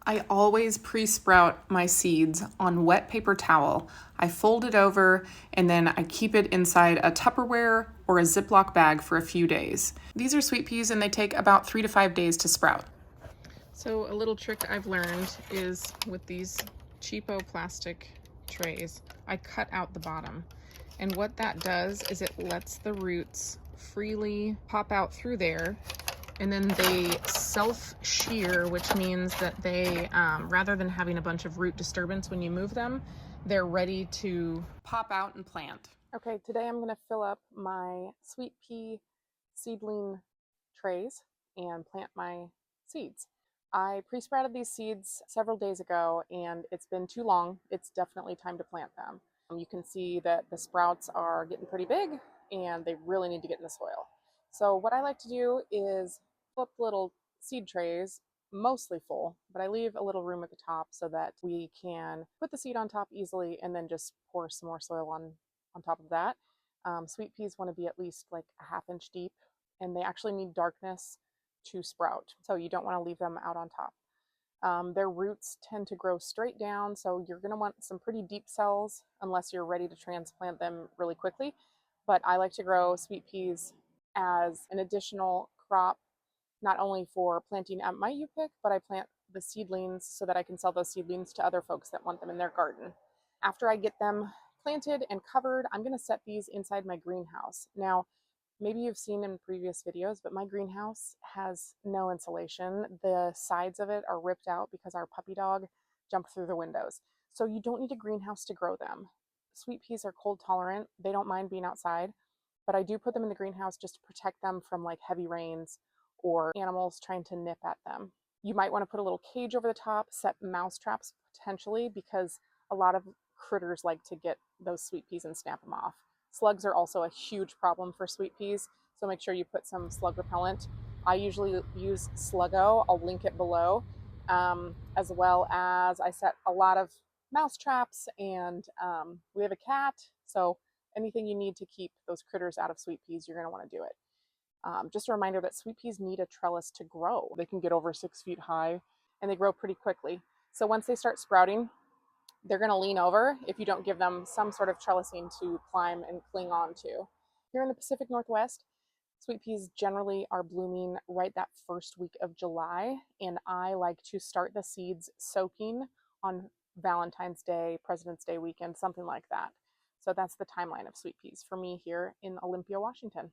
I always pre-sprout my seeds on wet paper towel. I fold it over and then I keep it inside a Tupperware or a Ziploc bag for a few days. These are sweet peas and they take about 3 to 5 days to sprout. So a little trick I've learned is with these cheapo plastic trays, I cut out the bottom. And what that does is it lets the roots freely pop out through there, and then they self-shear, which means that they, rather than having a bunch of root disturbance when you move them, they're ready to pop out and plant. Okay, today I'm gonna fill up my sweet pea seedling trays and plant my seeds. I pre-sprouted these seeds several days ago and it's been too long. It's definitely time to plant them. You can see that the sprouts are getting pretty big and they really need to get in the soil. So what I like to do is flip little seed trays, mostly full, but I leave a little room at the top so that we can put the seed on top easily and then just pour some more soil on top of that. Sweet peas want to be at least like a ½ inch deep, and they actually need darkness to sprout. So you don't want to leave them out on top. Their roots tend to grow straight down, so you're going to want some pretty deep cells unless you're ready to transplant them really quickly. But I like to grow sweet peas as an additional crop, not only for planting at my U-pick, but I plant the seedlings so that I can sell those seedlings to other folks that want them in their garden. After I get them planted and covered, I'm going to set these inside my greenhouse. Now, maybe you've seen in previous videos, but my greenhouse has no insulation. The sides of it are ripped out because our puppy dog jumped through the windows. So you don't need a greenhouse to grow them. Sweet peas are cold tolerant. They don't mind being outside, but I do put them in the greenhouse just to protect them from like heavy rains or animals trying to nip at them. You might want to put a little cage over the top, set mouse traps potentially, because a lot of critters like to get those sweet peas and snap them off. Slugs are also a huge problem for sweet peas, so make sure you put some slug repellent. I usually use Sluggo. I'll link it below. As well as I set a lot of mouse traps, and we have a cat, so anything you need to keep those critters out of sweet peas, you're going to want to do it. Just a reminder that sweet peas need a trellis to grow. They can get over 6 feet high and they grow pretty quickly. So once they start sprouting, they're going to lean over if you don't give them some sort of trellising to climb and cling on to. Here in the Pacific Northwest, sweet peas generally are blooming right that first week of July, and I like to start the seeds soaking on Valentine's Day, President's Day weekend, something like that. So that's the timeline of sweet peas for me here in Olympia, Washington.